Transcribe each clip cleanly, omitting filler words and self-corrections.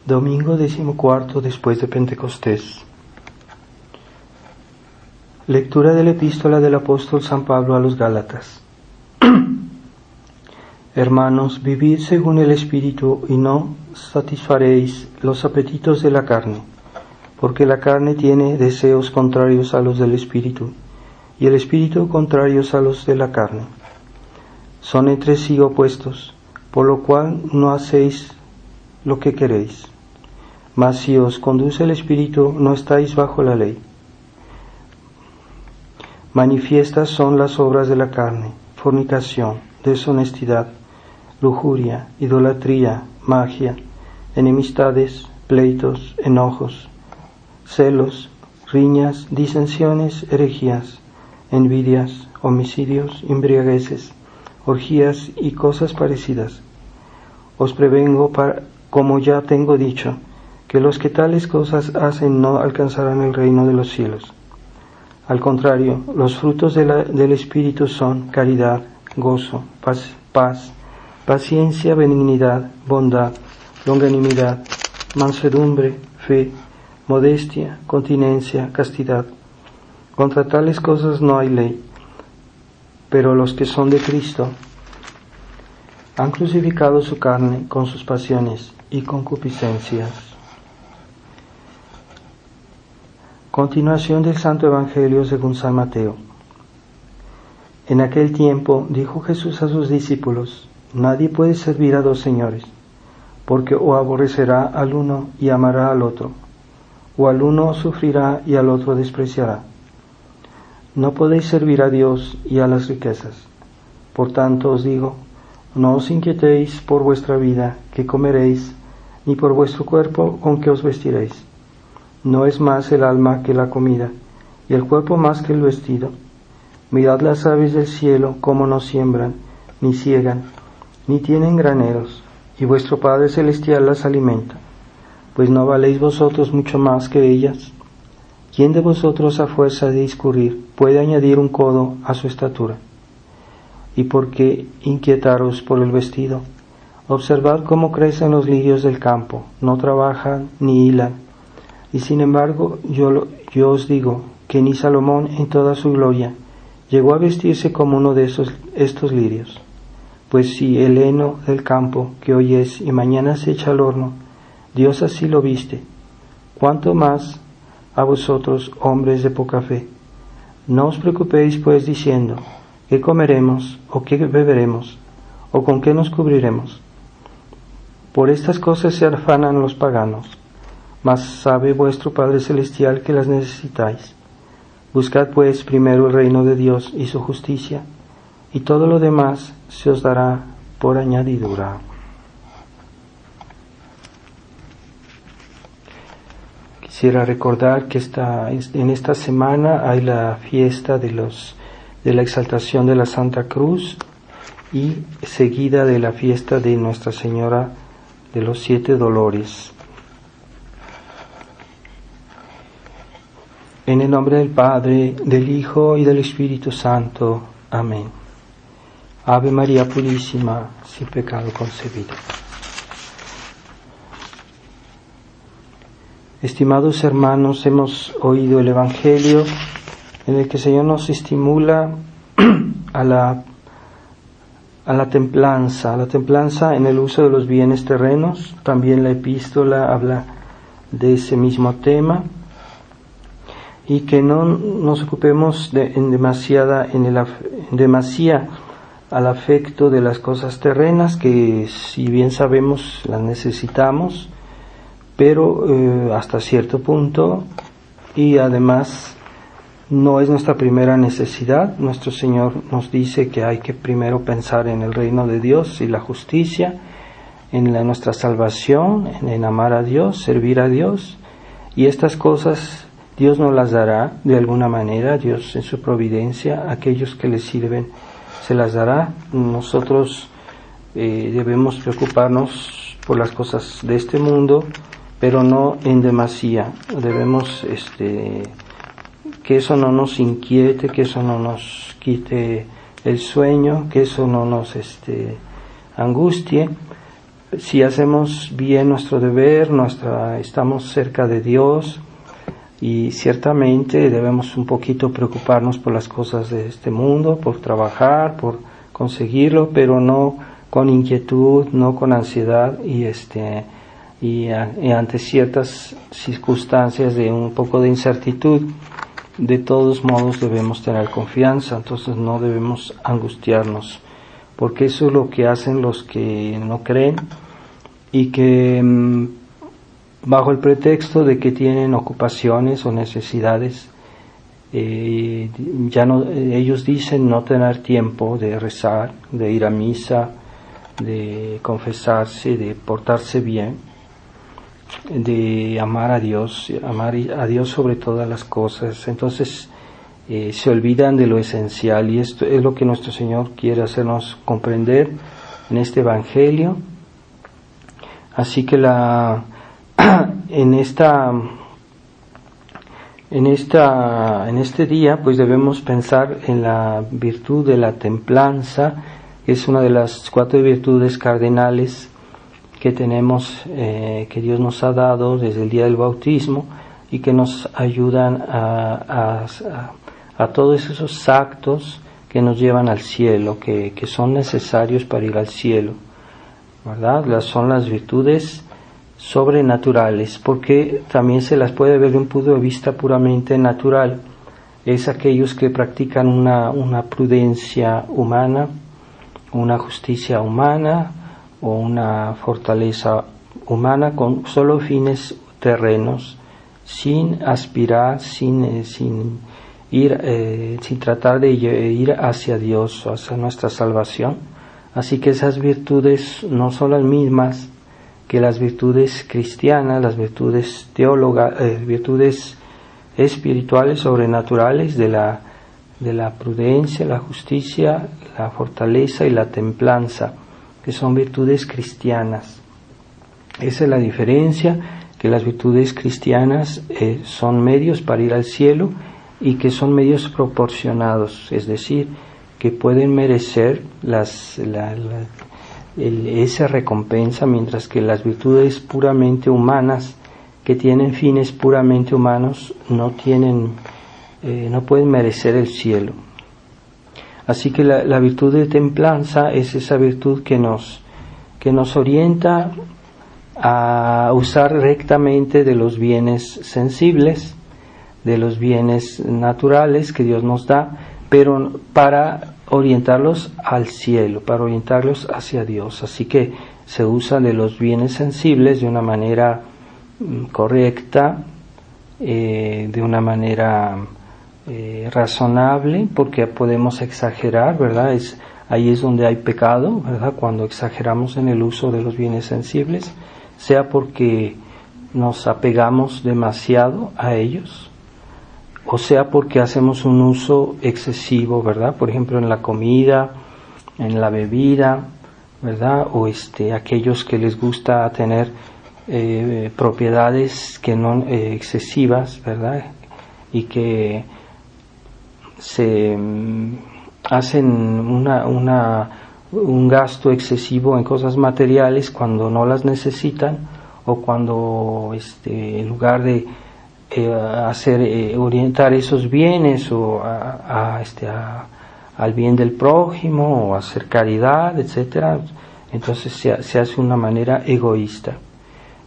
Domingo 14 después de Pentecostés. Lectura de la epístola del apóstol San Pablo a los Gálatas. Hermanos, vivid según el Espíritu y no satisfaréis los apetitos de la carne, porque la carne tiene deseos contrarios a los del Espíritu, y el Espíritu contrarios a los de la carne. Son entre sí opuestos, por lo cual no hacéis lo que queréis. Mas si os conduce el Espíritu, no estáis bajo la ley. Manifiestas son las obras de la carne: fornicación, deshonestidad, lujuria, idolatría, magia, enemistades, pleitos, enojos, celos, riñas, disensiones, herejías, envidias, homicidios, embriagueces, orgías y cosas parecidas. Os prevengo, como ya tengo dicho, que los que tales cosas hacen no alcanzarán el reino de los cielos. Al contrario, los frutos del Espíritu son caridad, gozo, paz, paciencia, benignidad, bondad, longanimidad, mansedumbre, fe, modestia, continencia, castidad. Contra tales cosas no hay ley. Pero los que son de Cristo han crucificado su carne con sus pasiones y concupiscencias. Continuación del Santo Evangelio según San Mateo. En aquel tiempo dijo Jesús a sus discípulos: nadie puede servir a dos señores, porque o aborrecerá al uno y amará al otro, o al uno sufrirá y al otro despreciará. No podéis servir a Dios y a las riquezas. Por tanto os digo, no os inquietéis por vuestra vida, qué comeréis, ni por vuestro cuerpo, con qué os vestiréis. ¿No es más el alma que la comida, y el cuerpo más que el vestido? Mirad las aves del cielo, cómo no siembran, ni siegan, ni tienen graneros, y vuestro Padre Celestial las alimenta. Pues ¿no valéis vosotros mucho más que ellas? ¿Quién de vosotros, a fuerza de discurrir, puede añadir un codo a su estatura? ¿Y por qué inquietaros por el vestido? Observad cómo crecen los lirios del campo, no trabajan ni hilan. Y sin embargo, yo os digo que ni Salomón en toda su gloria llegó a vestirse como uno de estos lirios. Pues si el heno del campo, que hoy es y mañana se echa al horno, Dios así lo viste, ¿cuánto más a vosotros, hombres de poca fe? No os preocupéis pues diciendo, ¿qué comeremos, o qué beberemos, o con qué nos cubriremos? Por estas cosas se afanan los paganos. Mas sabe vuestro Padre Celestial que las necesitáis. Buscad pues primero el reino de Dios y su justicia, y todo lo demás se os dará por añadidura. Quisiera recordar que en esta semana hay la fiesta de la exaltación de la Santa Cruz y seguida de la fiesta de Nuestra Señora de los 7 Dolores. En el nombre del Padre, del Hijo y del Espíritu Santo. Amén. Ave María Purísima, sin pecado concebida. Estimados hermanos, hemos oído el Evangelio en el que el Señor nos estimula a la templanza en el uso de los bienes terrenos. También la epístola habla de ese mismo tema. Y que no nos ocupemos en demasía al afecto de las cosas terrenas, que si bien sabemos las necesitamos, pero hasta cierto punto, y además no es nuestra primera necesidad. Nuestro Señor nos dice que hay que primero pensar en el reino de Dios y la justicia, en nuestra salvación, en amar a Dios, servir a Dios, y estas cosas Dios nos las dará de alguna manera. Dios en su providencia, a aquellos que le sirven, se las dará. Nosotros debemos preocuparnos por las cosas de este mundo, pero no en demasía. Debemos que eso no nos inquiete, que eso no nos quite el sueño, que eso no nos angustie, si hacemos bien nuestro deber, estamos cerca de Dios, y ciertamente debemos un poquito preocuparnos por las cosas de este mundo, por trabajar, por conseguirlo, pero no con inquietud, no con ansiedad, y ante ciertas circunstancias de un poco de incertidumbre, de todos modos debemos tener confianza. Entonces no debemos angustiarnos, porque eso es lo que hacen los que no creen y que bajo el pretexto de que tienen ocupaciones o necesidades, ellos dicen no tener tiempo de rezar, de ir a misa, de confesarse, de portarse bien, de amar a Dios sobre todas las cosas. Entonces se olvidan de lo esencial, y esto es lo que nuestro Señor quiere hacernos comprender en este Evangelio. Así que en este día pues debemos pensar en la virtud de la templanza, que es una de las 4 virtudes cardinales que tenemos, que Dios nos ha dado desde el día del bautismo, y que nos ayudan a todos esos actos que nos llevan al cielo, que son necesarios para ir al cielo, ¿verdad? Son las virtudes sobrenaturales, porque también se las puede ver de un punto de vista puramente natural. Es aquellos que practican una prudencia humana, una justicia humana, o una fortaleza humana con solo fines terrenos, sin aspirar, sin tratar de ir hacia Dios o hacia nuestra salvación. Así que esas virtudes no son las mismas que las virtudes cristianas, las virtudes virtudes espirituales, sobrenaturales, de la prudencia, la justicia, la fortaleza y la templanza, que son virtudes cristianas. Esa es la diferencia, que las virtudes cristianas son medios para ir al cielo, y que son medios proporcionados, es decir, que pueden merecer esa recompensa, mientras que las virtudes puramente humanas, que tienen fines puramente humanos, no pueden merecer el cielo. Así que la virtud de templanza es esa virtud que nos orienta a usar rectamente de los bienes sensibles, de los bienes naturales que Dios nos da, pero para orientarlos al cielo, para orientarlos hacia Dios. Así que se usa de los bienes sensibles de una manera correcta, de una manera razonable, porque podemos exagerar, ¿verdad? Ahí es donde hay pecado, ¿verdad? Cuando exageramos en el uso de los bienes sensibles, sea porque nos apegamos demasiado a ellos, o sea porque hacemos un uso excesivo, ¿verdad? Por ejemplo, en la comida, en la bebida, ¿verdad? O aquellos que les gusta tener propiedades que no excesivas, ¿verdad? Y que se hacen un gasto excesivo en cosas materiales cuando no las necesitan, o cuando en lugar de orientar esos bienes o al bien del prójimo, o hacer caridad, etcétera, entonces se hace de una manera egoísta.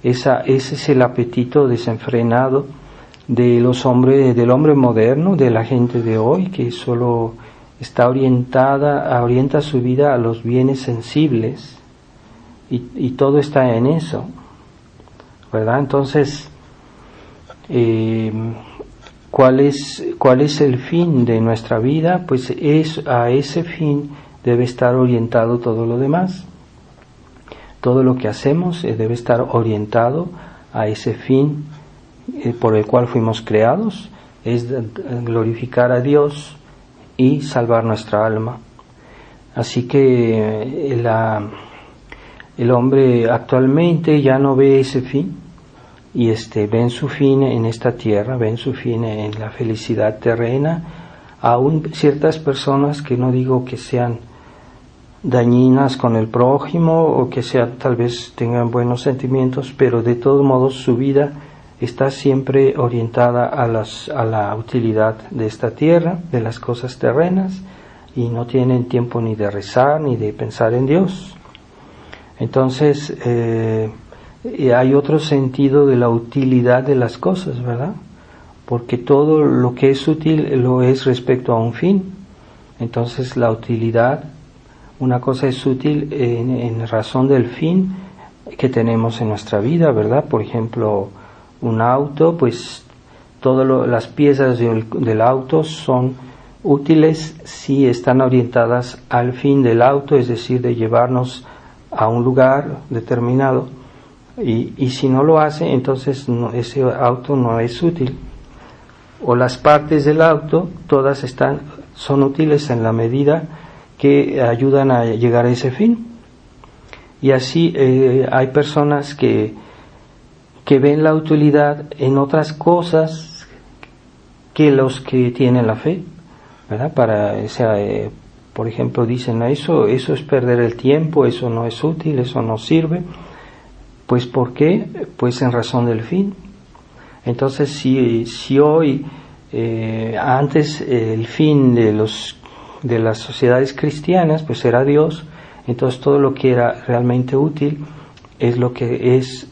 Ese es el apetito desenfrenado del hombre moderno, de la gente de hoy, que solo orienta su vida a los bienes sensibles, y todo está en eso, ¿verdad? Entonces, ¿cuál es el fin de nuestra vida? Pues a ese fin debe estar orientado todo lo demás. Todo lo que hacemos debe estar orientado a ese fin por el cual fuimos creados, es glorificar a Dios y salvar nuestra alma. Así que el hombre actualmente ya no ve ese fin, y ven su fin en esta tierra, ven su fin en la felicidad terrena. Aún ciertas personas, que no digo que sean dañinas con el prójimo o que sea, tal vez tengan buenos sentimientos, pero de todos modos su vida está siempre orientada a la utilidad de esta tierra, de las cosas terrenas, y no tienen tiempo ni de rezar ni de pensar en Dios. Entonces hay otro sentido de la utilidad de las cosas, ¿verdad? Porque todo lo que es útil lo es respecto a un fin. Entonces la utilidad, una cosa es útil en razón del fin que tenemos en nuestra vida, ¿verdad? Por ejemplo, un auto, pues todas las piezas del auto son útiles si están orientadas al fin del auto, es decir, de llevarnos a un lugar determinado, y si no lo hace, entonces ese auto no es útil. O las partes del auto, todas son útiles en la medida que ayudan a llegar a ese fin. Y así hay personas que ven la utilidad en otras cosas que los que tienen la fe, ¿verdad? Por ejemplo, dicen, eso es perder el tiempo, eso no es útil, eso no sirve. Pues ¿por qué? Pues en razón del fin. Entonces, si hoy, antes el fin de las sociedades cristianas, pues era Dios, entonces todo lo que era realmente útil es lo que es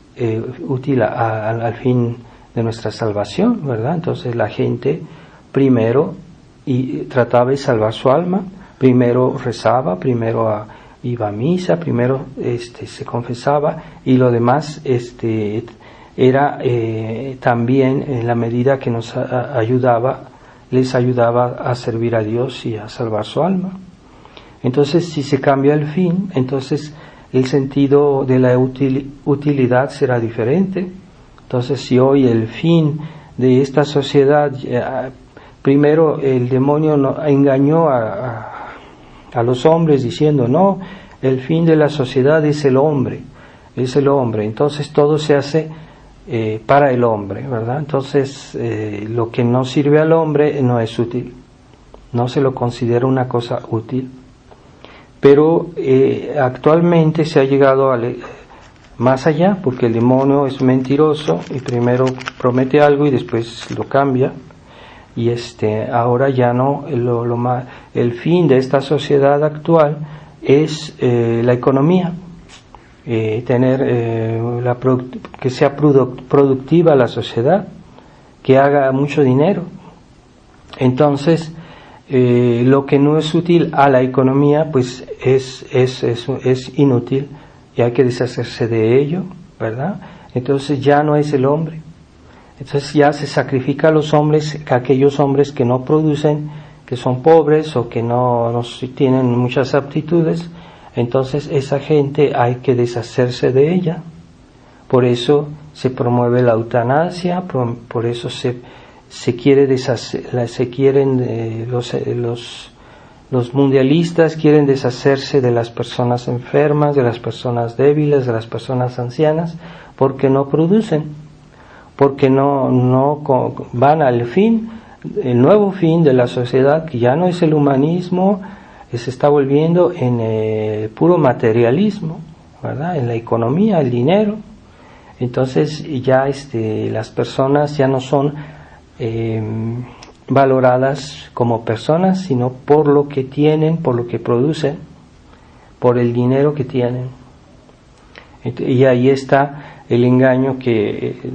útil al fin de nuestra salvación, ¿verdad? Entonces la gente primero trataba de salvar su alma, primero rezaba, primero iba a misa, primero se confesaba, y lo demás era también en la medida que les ayudaba a servir a Dios y a salvar su alma. Entonces, si se cambia el fin, entonces el sentido de la utilidad será diferente. Entonces, si hoy el fin de esta sociedad, primero el demonio engañó a los hombres diciendo, no, el fin de la sociedad es el hombre, entonces todo se hace para el hombre, ¿verdad? Entonces lo que no sirve al hombre no es útil, no se lo considera una cosa útil. Pero actualmente se ha llegado más allá, porque el demonio es mentiroso y primero promete algo y después lo cambia. Y ahora ya no, el fin de esta sociedad actual es la economía, tener que sea productiva la sociedad, que haga mucho dinero. Entonces lo que no es útil a la economía pues es inútil y hay que deshacerse de ello, ¿verdad? Entonces ya no es el hombre. Entonces ya se sacrifica a los hombres, a aquellos hombres que no producen, que son pobres o que no tienen muchas aptitudes. Entonces esa gente hay que deshacerse de ella. Por eso se promueve la eutanasia, por eso se quiere deshacer, los mundialistas quieren deshacerse de las personas enfermas, de las personas débiles, de las personas ancianas, porque no producen, porque no van al fin, el nuevo fin de la sociedad, que ya no es el humanismo, se está volviendo en puro materialismo, ¿verdad? En la economía, el dinero. Entonces ya las personas ya no son valoradas como personas, sino por lo que tienen, por lo que producen, por el dinero que tienen. Y ahí está el engaño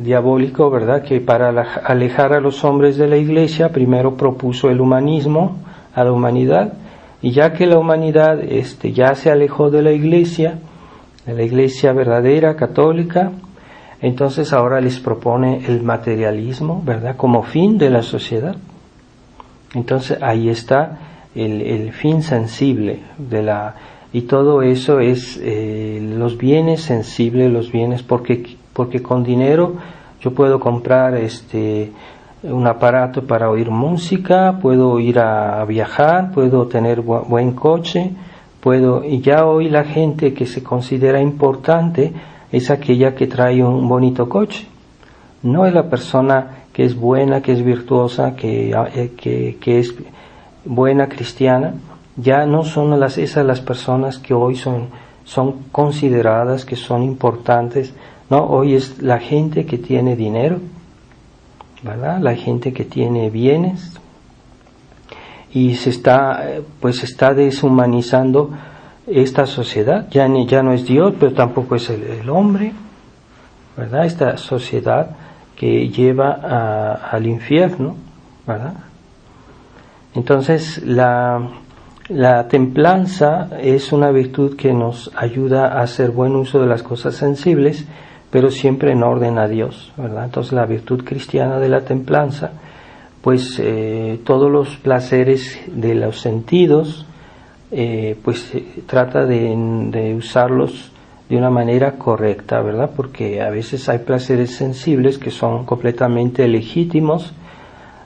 diabólico, ¿verdad? Que para alejar a los hombres de la Iglesia, primero propuso el humanismo a la humanidad, y ya que la humanidad ya se alejó de la Iglesia verdadera, católica, entonces ahora les propone el materialismo, ¿verdad? Como fin de la sociedad. Entonces ahí está el fin sensible y todo eso es los bienes sensibles, los bienes, porque con dinero yo puedo comprar un aparato para oír música, puedo ir a viajar, puedo tener buen coche, y ya hoy la gente que se considera importante es aquella que trae un bonito coche, no es la persona que es buena, que es virtuosa, que es buena cristiana, ya no son esas las personas que hoy son consideradas, que son importantes, no, hoy es la gente que tiene dinero, ¿verdad? La gente que tiene bienes, y se está deshumanizando esta sociedad. Ya no es Dios, pero tampoco es el hombre, ¿verdad? Esta sociedad que lleva al infierno, ¿verdad? Entonces la templanza es una virtud que nos ayuda a hacer buen uso de las cosas sensibles, pero siempre en orden a Dios, ¿verdad? Entonces la virtud cristiana de la templanza, pues todos los placeres de los sentidos, trata de usarlos de una manera correcta, ¿verdad? Porque a veces hay placeres sensibles que son completamente legítimos.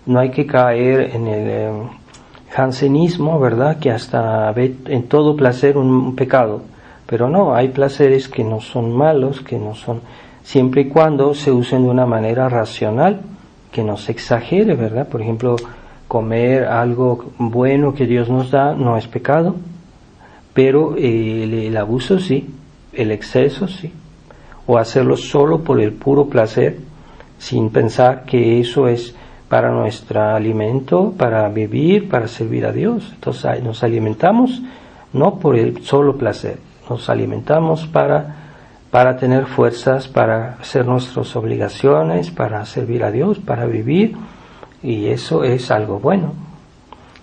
No hay que caer en el jansenismo, ¿verdad? Que hasta ve en todo placer un pecado. Pero no, hay placeres que no son malos, que no son, siempre y cuando se usen de una manera racional, que no se exagere, ¿verdad? Por ejemplo, comer algo bueno que Dios nos da no es pecado, pero el abuso sí, el exceso sí, o hacerlo solo por el puro placer, sin pensar que eso es para nuestro alimento, para vivir, para servir a Dios. Entonces nos alimentamos no por el solo placer, nos alimentamos para tener fuerzas, para hacer nuestras obligaciones, para servir a Dios, para vivir, y eso es algo bueno.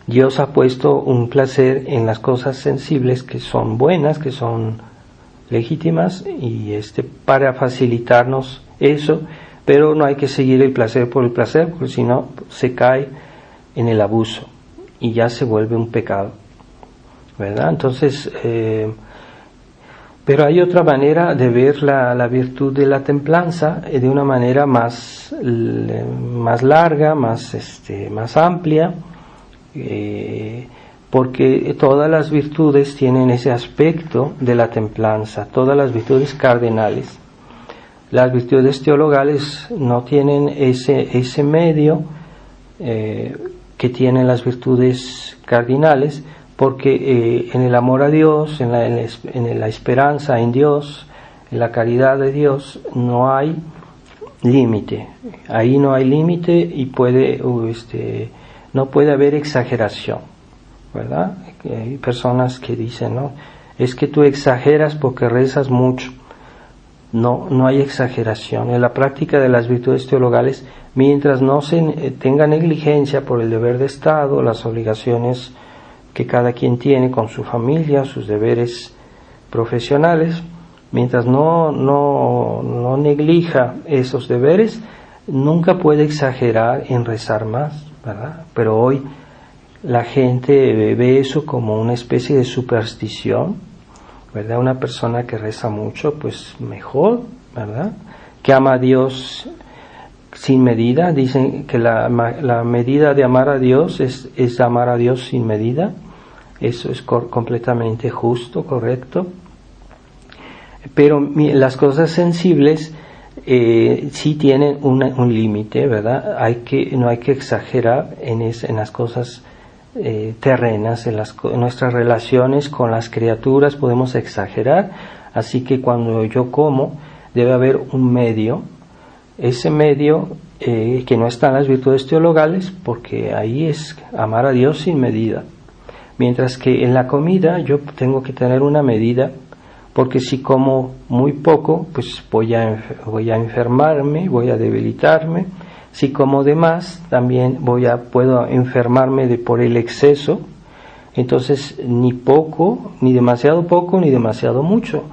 Dios ha puesto un placer en las cosas sensibles que son buenas, que son legítimas, y para facilitarnos eso, pero no hay que seguir el placer por el placer, porque si no se cae en el abuso y ya se vuelve un pecado, ¿verdad? Entonces, pero hay otra manera de ver la virtud de la templanza, de una manera más larga, más amplia, porque todas las virtudes tienen ese aspecto de la templanza, todas las virtudes cardinales. Las virtudes teologales no tienen ese medio que tienen las virtudes cardinales, porque en el amor a Dios, en la esperanza en Dios, en la caridad de Dios, no hay límite. Ahí no hay límite y no puede haber exageración, ¿verdad? Hay personas que dicen, no, es que tú exageras porque rezas mucho. No hay exageración. En la práctica de las virtudes teologales, mientras no se tenga negligencia por el deber de Estado, las obligaciones que cada quien tiene con su familia, sus deberes profesionales, mientras no neglija esos deberes, nunca puede exagerar en rezar más, ¿verdad? Pero hoy la gente ve eso como una especie de superstición, ¿verdad? Una persona que reza mucho, pues mejor, ¿verdad? Que ama a Dios sin medida. Dicen que la medida de amar a Dios es amar a Dios sin medida. Eso es completamente justo, correcto. Pero las cosas sensibles sí tienen un límite, ¿verdad? No hay que exagerar en las cosas terrenas, en nuestras relaciones con las criaturas podemos exagerar, así que cuando yo como debe haber un medio, ese medio que no está en las virtudes teologales, porque ahí es amar a Dios sin medida, mientras que en la comida yo tengo que tener una medida, porque si como muy poco, pues voy a enfermarme, voy a debilitarme. Si como de más, también puedo enfermarme por el exceso. Entonces, ni poco, ni demasiado poco, ni demasiado mucho.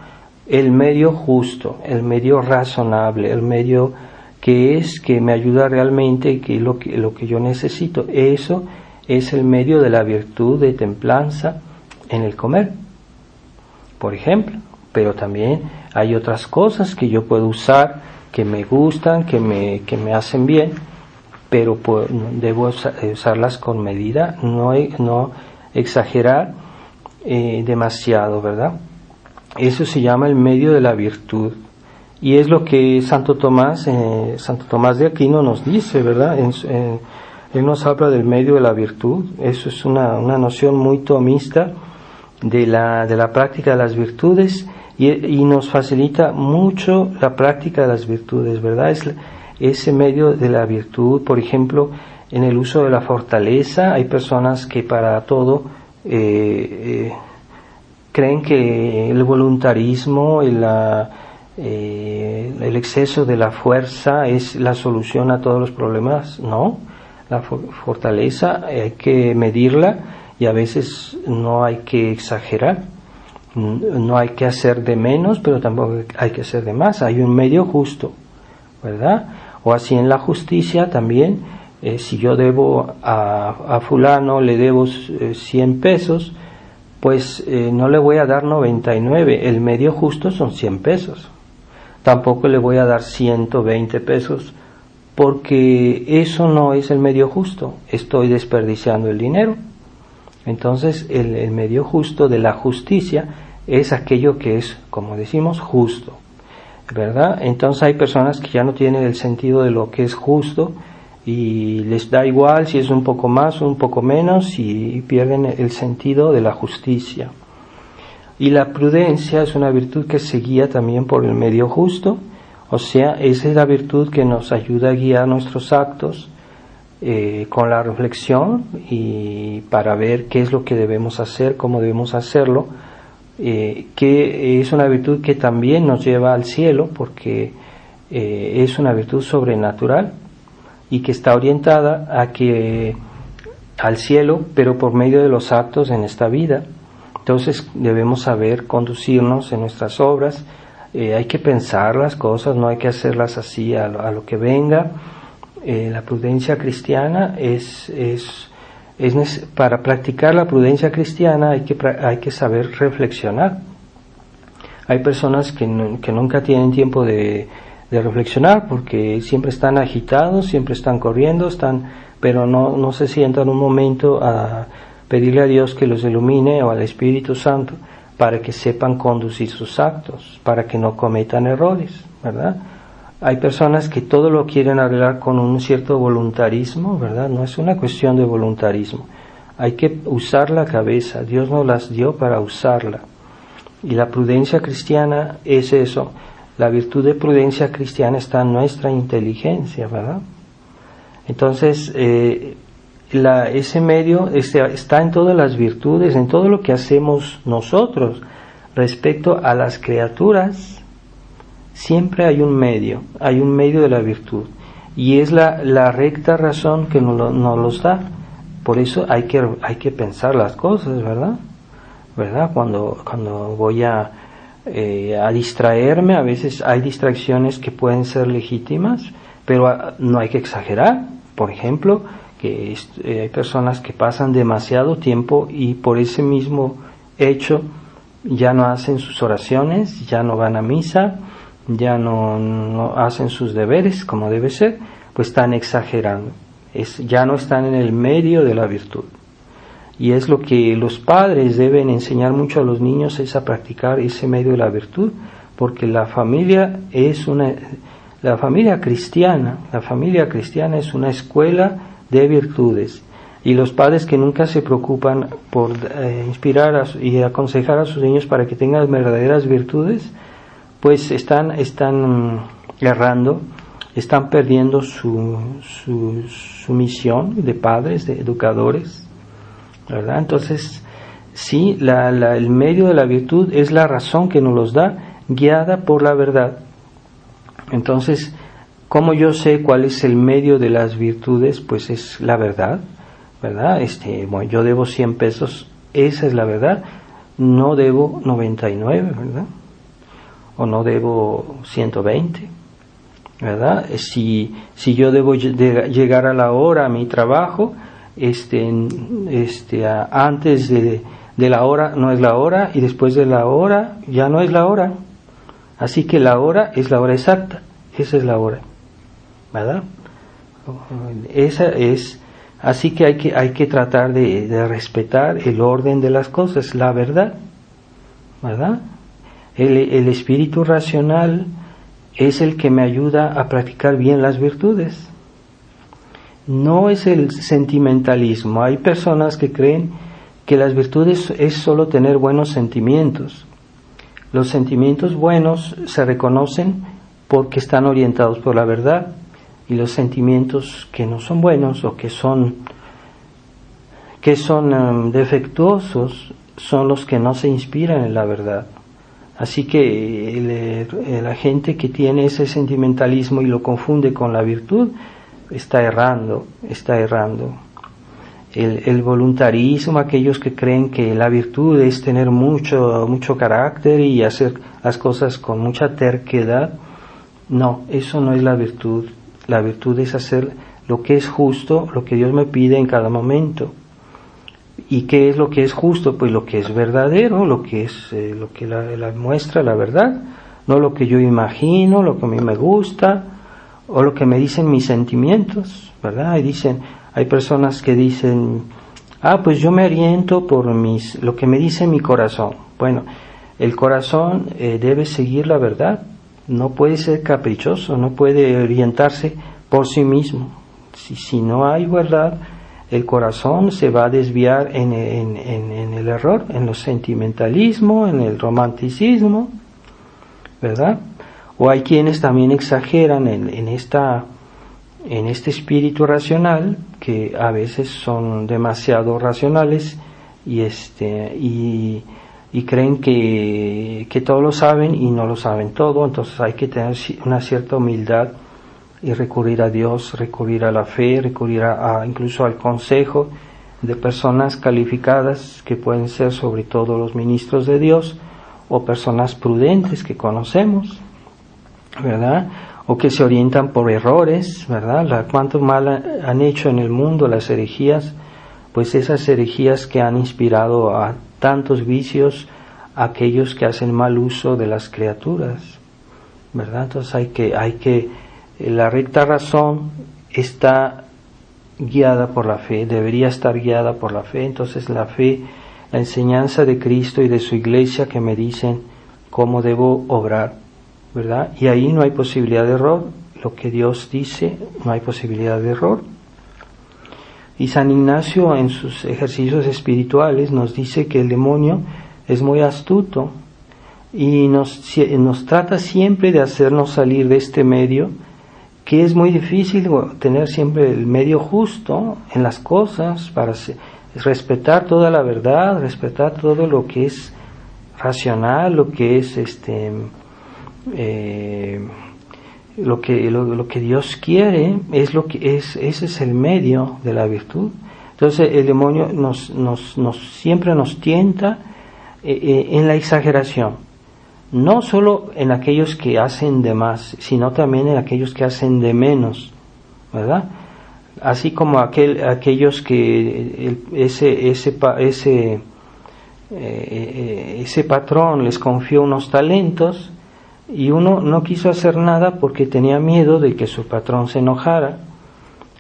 El medio justo, el medio razonable, el medio que me ayuda realmente, que lo que yo necesito. Eso es el medio de la virtud de templanza en el comer, por ejemplo. Pero también hay otras cosas que yo puedo usar, que me gustan, que me hacen bien, pero debo usarlas con medida, no exagerar demasiado, ¿verdad? Eso se llama el medio de la virtud, y es lo que Santo Tomás de Aquino nos dice, ¿verdad? Él nos habla del medio de la virtud. Eso es una noción muy tomista de la práctica de las virtudes y nos facilita mucho la práctica de las virtudes, ¿verdad? Es ese medio de la virtud, por ejemplo, en el uso de la fortaleza. Hay personas que para todo creen que el voluntarismo, el exceso de la fuerza es la solución a todos los problemas. No, la fortaleza hay que medirla y a veces no hay que exagerar, no hay que hacer de menos, pero tampoco hay que hacer de más. Hay un medio justo, ¿verdad? O así en la justicia también, si yo debo a fulano, le debo 100 pesos, pues no le voy a dar 99, el medio justo son 100 pesos. Tampoco le voy a dar 120 pesos, porque eso no es el medio justo, estoy desperdiciando el dinero. Entonces el medio justo de la justicia es aquello que es, como decimos, justo, ¿verdad? Entonces hay personas que ya no tienen el sentido de lo que es justo y les da igual si es un poco más o un poco menos y pierden el sentido de la justicia. Y la prudencia es una virtud que se guía también por el medio justo, o sea, esa es la virtud que nos ayuda a guiar nuestros actos con la reflexión y para ver qué es lo que debemos hacer, cómo debemos hacerlo, que es una virtud que también nos lleva al cielo porque es una virtud sobrenatural y que está orientada al cielo, pero por medio de los actos en esta vida. Entonces debemos saber conducirnos en nuestras obras, hay que pensar las cosas, no hay que hacerlas así a lo que venga. La prudencia cristiana para practicar la prudencia cristiana hay que saber reflexionar. Hay personas que nunca tienen tiempo de reflexionar porque siempre están agitados, siempre están corriendo, pero no se sientan un momento a pedirle a Dios que los ilumine o al Espíritu Santo para que sepan conducir sus actos, para que no cometan errores, ¿verdad? Hay personas que todo lo quieren arreglar con un cierto voluntarismo, ¿verdad? No es una cuestión de voluntarismo. Hay que usar la cabeza. Dios nos las dio para usarla. Y la prudencia cristiana es eso. La virtud de prudencia cristiana está en nuestra inteligencia, ¿verdad? Entonces, ese medio está en todas las virtudes, en todo lo que hacemos nosotros. Respecto a las criaturas, siempre hay un medio de la virtud, y es la recta razón que nos los da. Por eso hay que pensar las cosas, ¿verdad? Cuando voy a distraerme, a veces hay distracciones que pueden ser legítimas, pero no hay que exagerar. Por ejemplo, que hay personas que pasan demasiado tiempo y por ese mismo hecho ya no hacen sus oraciones, ya no van a misa, ya no hacen sus deberes como debe ser, pues están exagerando, ya no están en el medio de la virtud. Y es lo que los padres deben enseñar mucho a los niños, es a practicar ese medio de la virtud, porque la familia cristiana es una escuela de virtudes, y los padres que nunca se preocupan por inspirar y aconsejar a sus niños para que tengan verdaderas virtudes, pues están errando, están perdiendo su misión de padres, de educadores, ¿verdad? Entonces, sí, el medio de la virtud es la razón que nos los da, guiada por la verdad. Entonces, ¿cómo yo sé cuál es el medio de las virtudes? Pues es la verdad, ¿verdad? Yo debo 100 pesos, esa es la verdad, no debo 99, ¿verdad? O no debo 120, ¿verdad? Si yo debo llegar a la hora a mi trabajo, antes de la hora no es la hora, y después de la hora ya no es la hora. Así que la hora es la hora exacta, esa es la hora, ¿verdad? Esa es, así que hay que tratar de respetar el orden de las cosas, la verdad, ¿verdad? El espíritu racional es el que me ayuda a practicar bien las virtudes. no es el sentimentalismo. Hay personas que creen que las virtudes es solo tener buenos sentimientos. Los sentimientos buenos se reconocen porque están orientados por la verdad, y los sentimientos que no son buenos o que son defectuosos son los que no se inspiran en la verdad. Así que la gente que tiene ese sentimentalismo y lo confunde con la virtud está errando. El voluntarismo, aquellos que creen que la virtud es tener mucho carácter y hacer las cosas con mucha terquedad, no, eso no es la virtud. La virtud es hacer lo que es justo, lo que Dios me pide en cada momento. ¿Y qué es lo que es justo? Pues lo que es verdadero, lo que es lo que la muestra la verdad, no lo que yo imagino, lo que a mí me gusta o lo que me dicen mis sentimientos, ¿verdad? Hay personas que dicen, pues yo me oriento por lo que me dice mi corazón. Bueno, el corazón debe seguir la verdad, no puede ser caprichoso, no puede orientarse por sí mismo. Si no hay verdad, el corazón se va a desviar en el error, en el sentimentalismo, en el romanticismo, ¿verdad? O hay quienes también exageran en este espíritu racional, que a veces son demasiado racionales y creen que todo lo saben y no lo saben todo. Entonces hay que tener una cierta humildad y recurrir a Dios, recurrir a la fe, recurrir incluso al consejo de personas calificadas que pueden ser sobre todo los ministros de Dios o personas prudentes que conocemos, ¿verdad? O que se orientan por errores, ¿verdad? Cuánto mal han hecho en el mundo las herejías, pues esas herejías que han inspirado a tantos vicios a aquellos que hacen mal uso de las criaturas, ¿verdad? Entonces la recta razón está guiada por la fe, debería estar guiada por la fe. Entonces la fe, la enseñanza de Cristo y de su iglesia que me dicen cómo debo obrar, ¿verdad? Y ahí no hay posibilidad de error. Lo que Dios dice, no hay posibilidad de error. Y San Ignacio en sus ejercicios espirituales nos dice que el demonio es muy astuto y nos trata siempre de hacernos salir de este medio, que es muy difícil tener siempre el medio justo en las cosas, para respetar toda la verdad, respetar todo lo que es racional, lo que es lo que Dios quiere, ese es el medio de la virtud. Entonces el demonio siempre nos tienta en la exageración. No solo en aquellos que hacen de más, sino también en aquellos que hacen de menos, ¿verdad? Así como aquellos que ese patrón les confió unos talentos y uno no quiso hacer nada porque tenía miedo de que su patrón se enojara.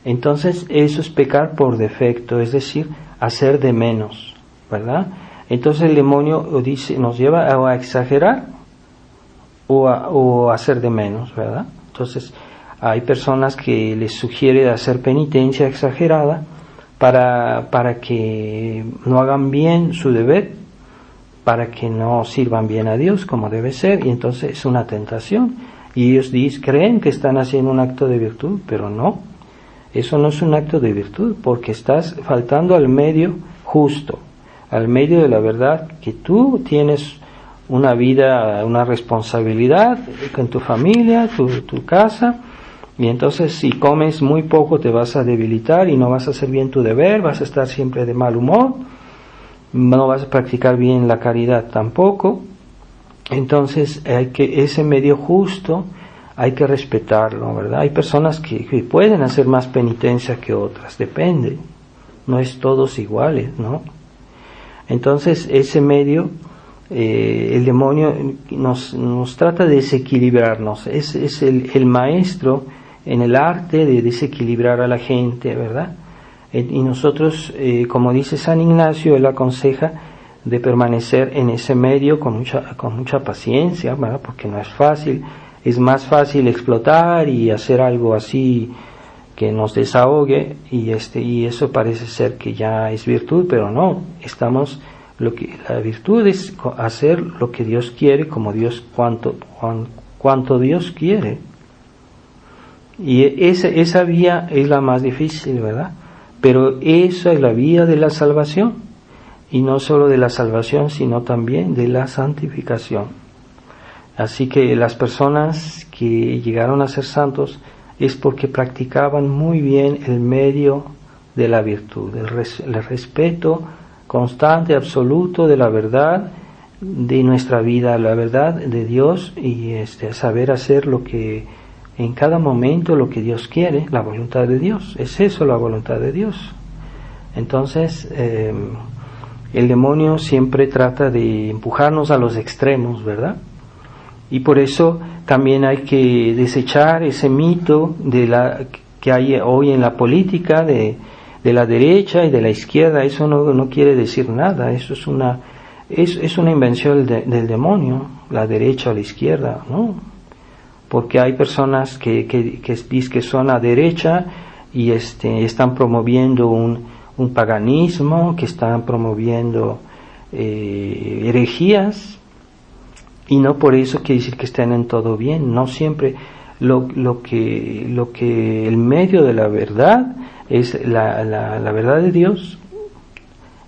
Entonces eso es pecar por defecto, es decir, hacer de menos, ¿verdad? Entonces el demonio nos lleva a exagerar o hacer de menos, ¿verdad? Entonces hay personas que les sugiere hacer penitencia exagerada para que no hagan bien su deber, para que no sirvan bien a Dios como debe ser, y entonces es una tentación. Y ellos creen que están haciendo un acto de virtud, pero no, eso no es un acto de virtud, porque estás faltando al medio justo, al medio de la verdad, que tú tienes una vida, una responsabilidad con tu familia, tu casa, y entonces si comes muy poco te vas a debilitar y no vas a hacer bien tu deber, vas a estar siempre de mal humor, no vas a practicar bien la caridad tampoco. Entonces ese medio justo hay que respetarlo, ¿verdad? Hay personas que pueden hacer más penitencia que otras, depende, no es todos iguales, ¿no? Entonces ese medio, el demonio nos trata de desequilibrarnos, es el maestro en el arte de desequilibrar a la gente, ¿verdad? Y nosotros, como dice San Ignacio, él aconseja de permanecer en ese medio con mucha paciencia, ¿verdad? Porque no es fácil, es más fácil explotar y hacer algo así que nos desahogue, y eso parece ser que ya es virtud, pero no, la virtud es hacer lo que Dios quiere, como Dios, cuanto Dios quiere. Y esa vía es la más difícil, ¿verdad? Pero esa es la vía de la salvación, y no solo de la salvación, sino también de la santificación. Así que las personas que llegaron a ser santos es porque practicaban muy bien el medio de la virtud, el respeto constante, absoluto de la verdad de nuestra vida, la verdad de Dios, y saber hacer lo que en cada momento lo que Dios quiere, la voluntad de Dios. Es eso, la voluntad de Dios. Entonces, el demonio siempre trata de empujarnos a los extremos, ¿verdad? Y por eso también hay que desechar ese mito que hay hoy en la política de la derecha y de la izquierda. Eso no quiere decir nada. Eso es una invención del demonio, la derecha o la izquierda, ¿no? Porque hay personas que son a derecha y están promoviendo un paganismo, que están promoviendo herejías, y no por eso quiere decir que estén en todo bien. No siempre lo que el medio de la verdad es la verdad de Dios,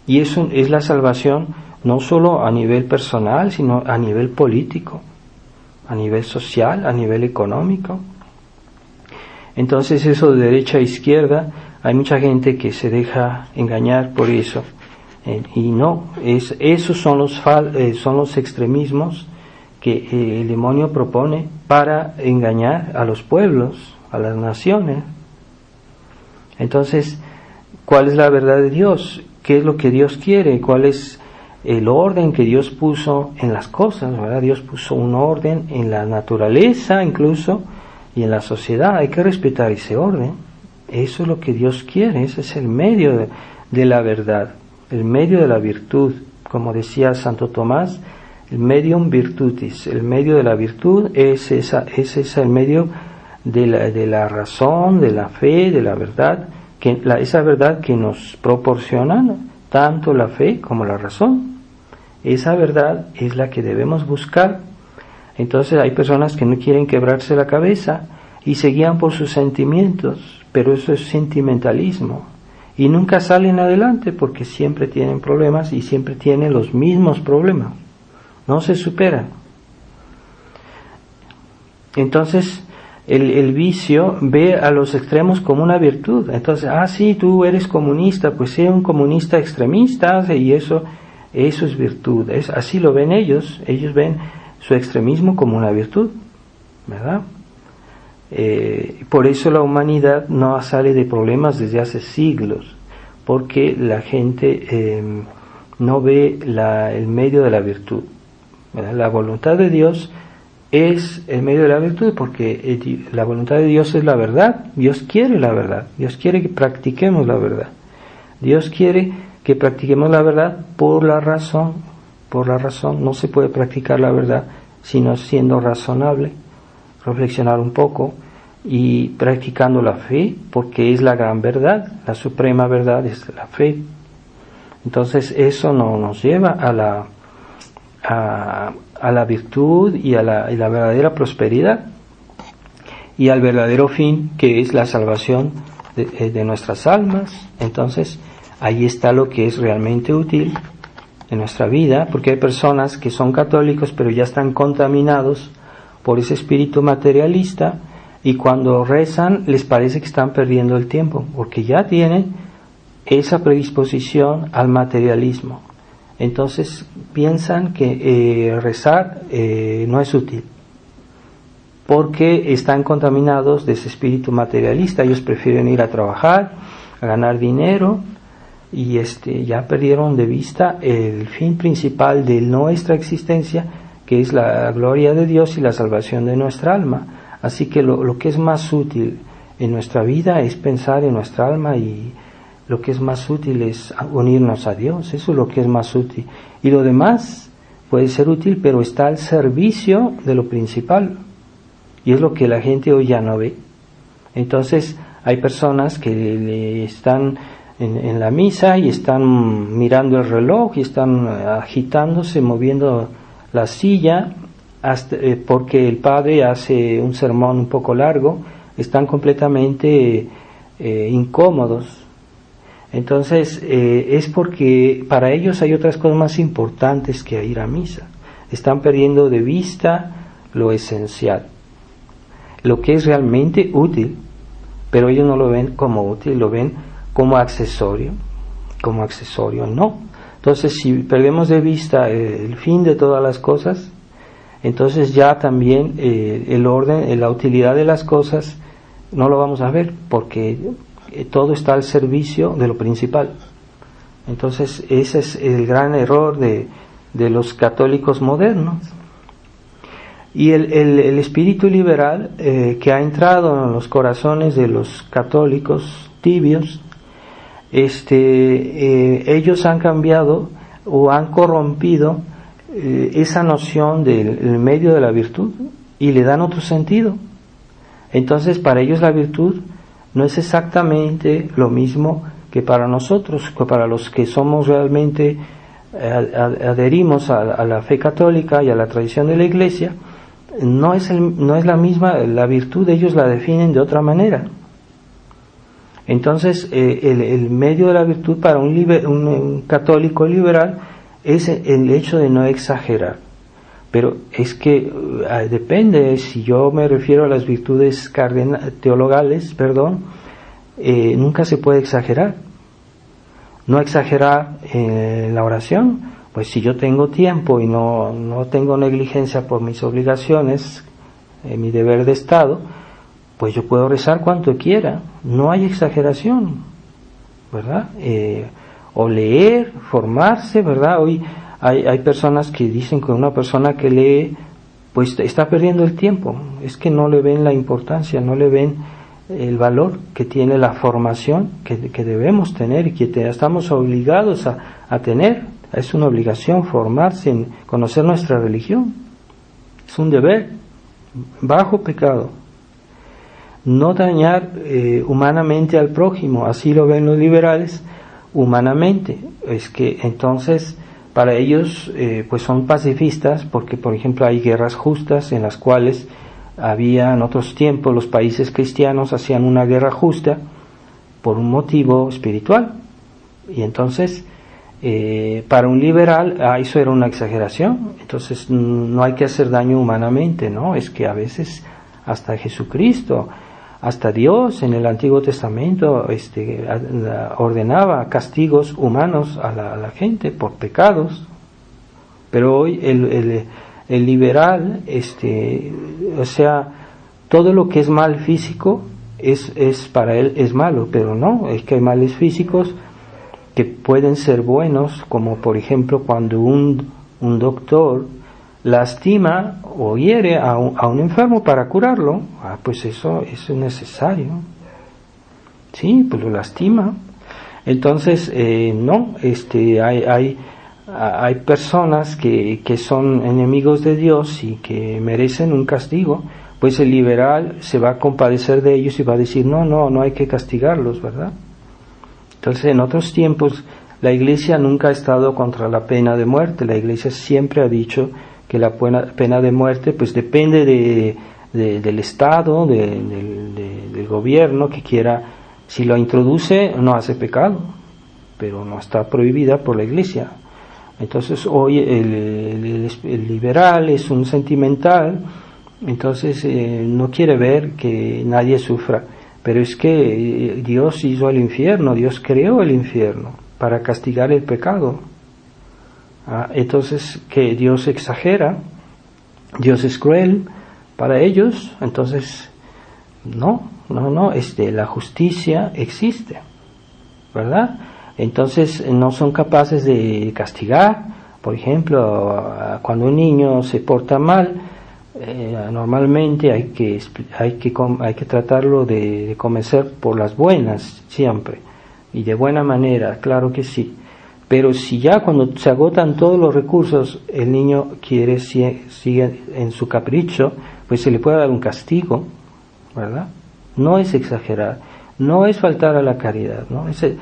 y eso es la salvación, no solo a nivel personal, sino a nivel político, a nivel social, a nivel económico. Entonces, eso de derecha a izquierda, hay mucha gente que se deja engañar por eso, y no, esos son los extremismos que el demonio propone para engañar a los pueblos, a las naciones. Entonces, ¿cuál es la verdad de Dios? ¿Qué es lo que Dios quiere? ¿Cuál es el orden que Dios puso en las cosas, ¿verdad? Dios puso un orden en la naturaleza incluso, y en la sociedad. Hay que respetar ese orden. Eso es lo que Dios quiere. Ese es el medio de la verdad, el medio de la virtud. Como decía Santo Tomás, el medium virtutis, el medio de la virtud es el medio de la razón, de la fe, de la verdad, esa verdad que nos proporcionan tanto la fe como la razón. Esa verdad es la que debemos buscar. Entonces hay personas que no quieren quebrarse la cabeza y se guían por sus sentimientos, pero eso es sentimentalismo, y nunca salen adelante porque siempre tienen problemas y siempre tienen los mismos problemas. No se superan. Entonces, el vicio ve a los extremos como una virtud. Entonces, sí, tú eres comunista, pues sé un comunista extremista, y eso es virtud. Así lo ven ellos. Ellos ven su extremismo como una virtud, ¿verdad? Por eso la humanidad no sale de problemas desde hace siglos, porque la gente no ve el medio de la virtud. La voluntad de Dios es el medio de la virtud, porque la voluntad de Dios es la verdad. Dios quiere la verdad. Dios quiere que practiquemos la verdad. Dios quiere que practiquemos la verdad por la razón. Por la razón. No se puede practicar la verdad sino siendo razonable, reflexionar un poco y practicando la fe, porque es la gran verdad. La suprema verdad es la fe. Entonces eso nos lleva a la virtud y a la verdadera prosperidad, y al verdadero fin, que es la salvación de nuestras almas. Entonces ahí está lo que es realmente útil en nuestra vida, porque hay personas que son católicos pero ya están contaminados por ese espíritu materialista, y cuando rezan les parece que están perdiendo el tiempo, porque ya tienen esa predisposición al materialismo. Entonces piensan que rezar no es útil, porque están contaminados de ese espíritu materialista. Ellos prefieren ir a trabajar, a ganar dinero, y ya perdieron de vista el fin principal de nuestra existencia, que es la gloria de Dios y la salvación de nuestra alma. Así que lo que es más útil en nuestra vida es pensar en nuestra alma, y lo que es más útil es unirnos a Dios. Eso es lo que es más útil, y lo demás puede ser útil, pero está al servicio de lo principal, y es lo que la gente hoy ya no ve. Entonces Hay personas que están en la misa y están mirando el reloj y están agitándose, moviendo la silla, porque el padre hace un sermón un poco largo, están completamente incómodos. Entonces es porque para ellos hay otras cosas más importantes que ir a misa. Están perdiendo de vista lo esencial, lo que es realmente útil, pero ellos no lo ven como útil, lo ven como accesorio no. Entonces si perdemos de vista el fin de todas las cosas, entonces ya también el orden, la utilidad de las cosas no lo vamos a ver, porque todo está al servicio de lo principal. Entonces ese es el gran error de los católicos modernos. Y el espíritu liberal que ha entrado en los corazones de los católicos tibios, ellos han cambiado o han corrompido esa noción del medio de la virtud y le dan otro sentido. Entonces para ellos la virtud no es exactamente lo mismo que para nosotros, que para los que somos realmente adherimos a la fe católica y a la tradición de la Iglesia. No es la misma, la virtud ellos la definen de otra manera. Entonces el medio de la virtud para un católico liberal es el hecho de no exagerar. Pero es que depende, si yo me refiero a las virtudes teologales, nunca se puede exagerar. No exagerar en la oración, pues si yo tengo tiempo y no tengo negligencia por mis obligaciones, mi deber de Estado, pues yo puedo rezar cuanto quiera, no hay exageración, ¿verdad? O leer, formarse, ¿verdad? Hoy hay personas que dicen que una persona que lee, pues está perdiendo el tiempo, es que no le ven la importancia, no le ven el valor que tiene la formación que debemos tener y que estamos obligados a tener. Es una obligación formarse en conocer nuestra religión, es un deber bajo pecado. No dañar humanamente al prójimo, así lo ven los liberales, humanamente. Es que entonces para ellos pues son pacifistas, porque por ejemplo hay guerras justas en las cuales había en otros tiempos los países cristianos hacían una guerra justa por un motivo espiritual, y entonces para un liberal eso era una exageración. Entonces no hay que hacer daño humanamente, ¿no? Es que a veces hasta Jesucristo, hasta Dios en el Antiguo Testamento ordenaba castigos humanos a la gente por pecados, pero hoy el liberal, o sea, todo lo que es mal físico es para él es malo, pero no, es que hay males físicos que pueden ser buenos, como por ejemplo cuando un doctor lastima o hiere a un enfermo para curarlo, pues eso es necesario, sí, pues lo lastima. Entonces no, hay personas que son enemigos de Dios y que merecen un castigo, pues el liberal se va a compadecer de ellos y va a decir no hay que castigarlos, ¿verdad? Entonces en otros tiempos la Iglesia nunca ha estado contra la pena de muerte. La Iglesia siempre ha dicho que la pena de muerte pues depende del Estado, del gobierno que quiera. Si lo introduce no hace pecado, pero no está prohibida por la Iglesia. Entonces hoy el liberal es un sentimental, entonces no quiere ver que nadie sufra, pero es que Dios hizo el infierno, Dios creó el infierno para castigar el pecado. Entonces que Dios exagera, Dios es cruel para ellos. Entonces no, la justicia existe, ¿verdad? Entonces no son capaces de castigar. Por ejemplo, cuando un niño se porta mal, normalmente hay que tratarlo de convencer por las buenas siempre, y de buena manera, claro que sí. Pero si ya cuando se agotan todos los recursos el niño sigue en su capricho, pues se le puede dar un castigo, ¿verdad? No es exagerar. no es faltar a la caridad, ¿no? Es el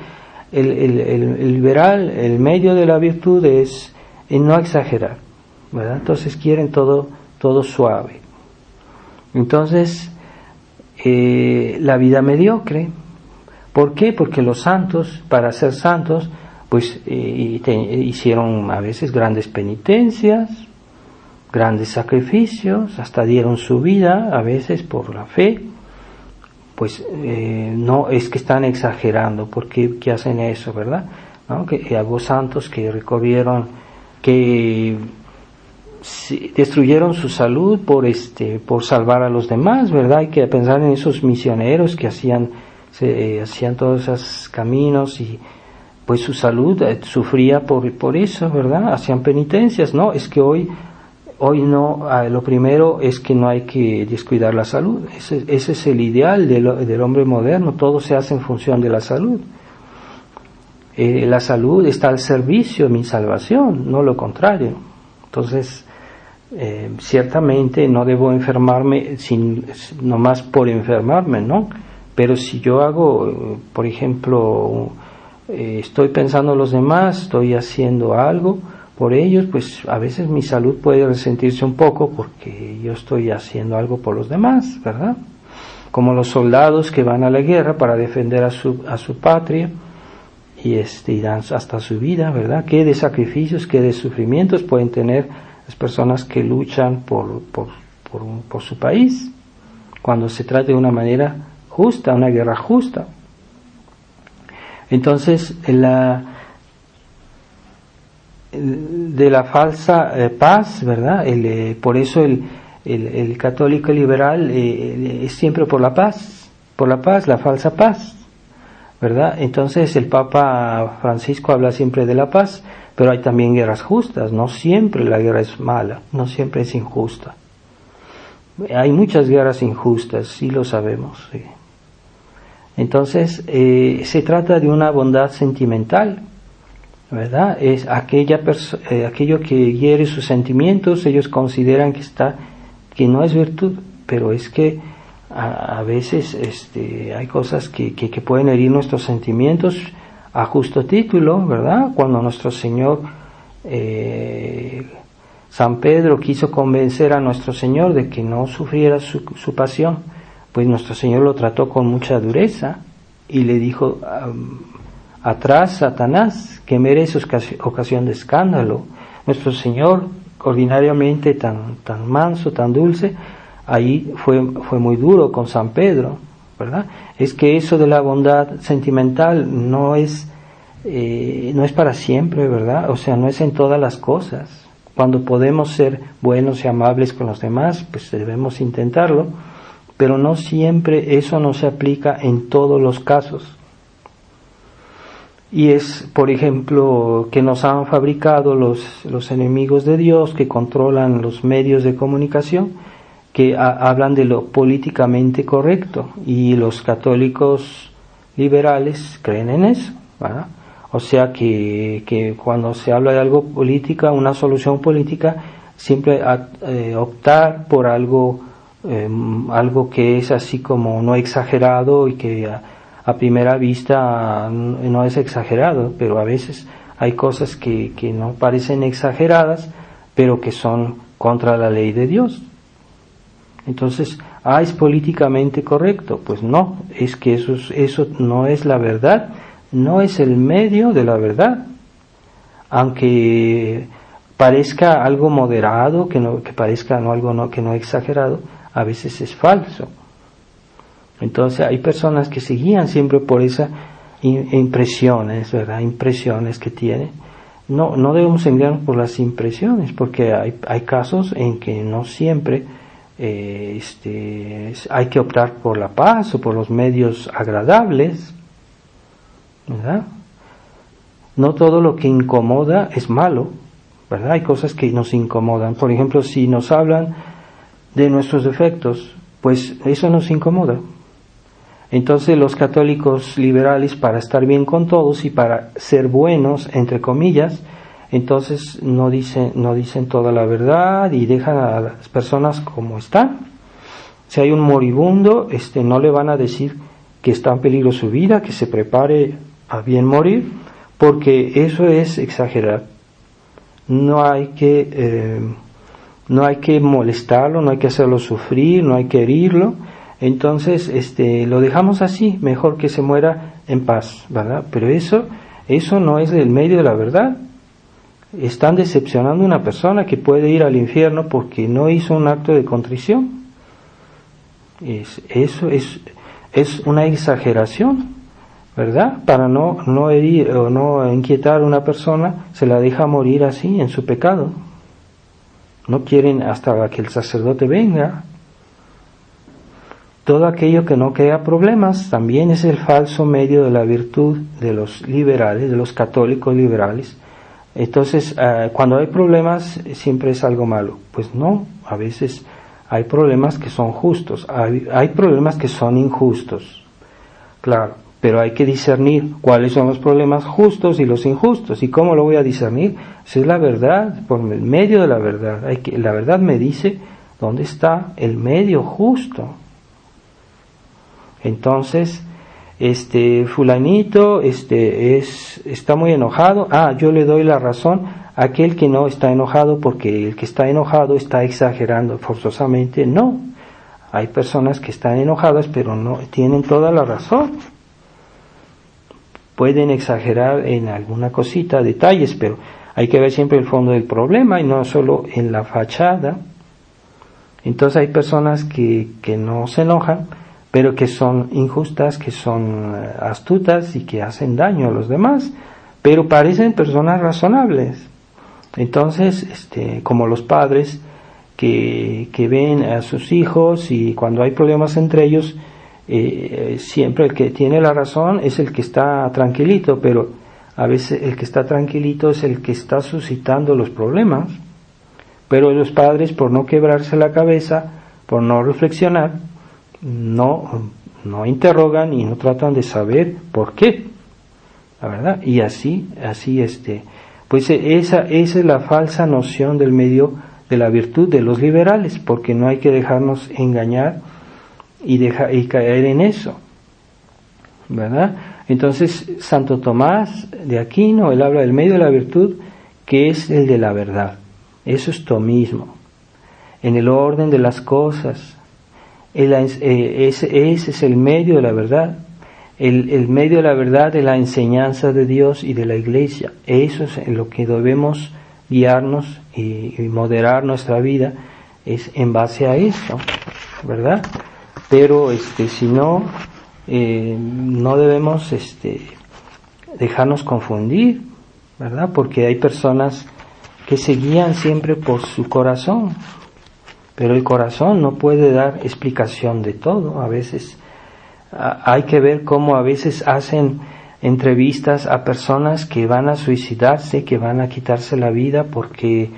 liberal, el medio de la virtud es no exagerar, ¿verdad? Entonces quieren todo suave. Entonces, la vida mediocre. ¿Por qué? Porque los santos, para ser santos, pues hicieron a veces grandes penitencias, grandes sacrificios, hasta dieron su vida a veces por la fe. Pues no es que están exagerando, porque ¿qué hacen eso, verdad? ¿No? Que hubo santos que recorrieron, que destruyeron su salud por salvar a los demás, ¿verdad? Hay que pensar en esos misioneros que hacían todos esos caminos y pues su salud sufría por eso, ¿verdad? Hacían penitencias, ¿no? Es que hoy no, lo primero es que no hay que descuidar la salud. Ese es el ideal del hombre moderno, todo se hace en función de la salud. La salud está al servicio de mi salvación, no lo contrario. Entonces, ciertamente no debo enfermarme nomás por enfermarme, ¿no? Pero si yo hago, por ejemplo, estoy pensando en los demás, estoy haciendo algo por ellos, pues a veces mi salud puede resentirse un poco porque yo estoy haciendo algo por los demás, ¿verdad? Como los soldados que van a la guerra para defender a su patria y dan hasta su vida, ¿verdad? Qué de sacrificios, qué de sufrimientos pueden tener las personas que luchan por su país cuando se trata de una manera justa, una guerra justa. Entonces, de la falsa paz, ¿verdad? Por eso el católico liberal es siempre por la paz, la falsa paz, ¿verdad? Entonces el Papa Francisco habla siempre de la paz, pero hay también guerras justas, no siempre la guerra es mala, no siempre es injusta. Hay muchas guerras injustas, sí lo sabemos, sí. Entonces, se trata de una bondad sentimental, ¿verdad? Es aquello que hiere sus sentimientos, ellos consideran que no es virtud, pero es que a veces hay cosas que pueden herir nuestros sentimientos a justo título, ¿verdad? Cuando nuestro Señor, San Pedro, quiso convencer a nuestro Señor de que no sufriera su pasión, pues nuestro Señor lo trató con mucha dureza y le dijo: atrás, Satanás, que mereces ocasión de escándalo. Nuestro Señor, ordinariamente tan manso, tan dulce, ahí fue muy duro con San Pedro, ¿verdad? Es que eso de la bondad sentimental no es para siempre, ¿verdad? O sea, no es en todas las cosas. Cuando podemos ser buenos y amables con los demás, pues debemos intentarlo, pero no siempre, eso no se aplica en todos los casos. Y es, por ejemplo, que nos han fabricado los enemigos de Dios, que controlan los medios de comunicación, que hablan de lo políticamente correcto, y los católicos liberales creen en eso, ¿verdad? O sea que cuando se habla de algo política, una solución política, siempre optar por algo que es así como no exagerado y que a primera vista no es exagerado, pero a veces hay cosas que no parecen exageradas, pero que son contra la ley de Dios. Entonces, ¿es políticamente correcto? Pues no, es que eso no es la verdad, no es el medio de la verdad. Aunque parezca algo moderado, que parezca algo que no exagerado, a veces es falso. Entonces hay personas que se guían siempre por esas impresiones, ¿verdad? Impresiones que tienen. No debemos engañarnos por las impresiones, porque hay casos en que no siempre hay que optar por la paz o por los medios agradables, ¿verdad? No todo lo que incomoda es malo, ¿verdad? Hay cosas que nos incomodan. Por ejemplo, si nos hablan de nuestros defectos, pues eso nos incomoda. Entonces los católicos liberales, para estar bien con todos y para ser buenos, entre comillas, entonces no dicen toda la verdad y dejan a las personas como están. Si hay un moribundo, no le van a decir que está en peligro su vida, que se prepare a bien morir, porque eso es exagerar. No hay que molestarlo, no hay que hacerlo sufrir, no hay que herirlo. Entonces, lo dejamos así, mejor que se muera en paz, ¿verdad? Pero eso no es el medio de la verdad. Están decepcionando a una persona que puede ir al infierno porque no hizo un acto de contrición. Eso es una exageración, ¿verdad? Para no herir o no inquietar a una persona, se la deja morir así en su pecado. No quieren hasta que el sacerdote venga. Todo aquello que no crea problemas también es el falso medio de la virtud de los liberales, de los católicos liberales. Entonces, cuando hay problemas, siempre es algo malo. Pues no, a veces hay problemas que son justos, hay problemas que son injustos. Claro, pero hay que discernir cuáles son los problemas justos y los injustos. ¿Y cómo lo voy a discernir? Esa es la verdad, por el medio de la verdad. La verdad me dice dónde está el medio justo. Entonces, fulanito, está muy enojado. Yo le doy la razón a aquel que no está enojado, porque el que está enojado está exagerando forzosamente. No, hay personas que están enojadas, pero no tienen toda la razón. Pueden exagerar en alguna cosita, detalles, pero hay que ver siempre el fondo del problema y no solo en la fachada. Entonces hay personas que no se enojan, pero que son injustas, que son astutas y que hacen daño a los demás, pero parecen personas razonables. Entonces, como los padres que ven a sus hijos, y cuando hay problemas entre ellos, siempre el que tiene la razón es el que está tranquilito, pero a veces el que está tranquilito es el que está suscitando los problemas. Pero los padres, por no quebrarse la cabeza, por no reflexionar, no interrogan y no tratan de saber por qué, la verdad. Y así pues esa es la falsa noción del medio de la virtud de los liberales, porque no hay que dejarnos engañar y caer en eso, ¿verdad? Entonces, Santo Tomás de Aquino, él habla del medio de la virtud, que es el de la verdad. Eso es tomismo, en el orden de las cosas. Ese es el medio de la verdad. El medio de la verdad de la enseñanza de Dios y de la Iglesia. Eso es en lo que debemos guiarnos y moderar nuestra vida, es en base a eso, ¿verdad? Pero si no, no debemos dejarnos confundir, ¿verdad? Porque hay personas que se guían siempre por su corazón, pero el corazón no puede dar explicación de todo. A veces hay que ver cómo a veces hacen entrevistas a personas que van a suicidarse, que van a quitarse la vida porque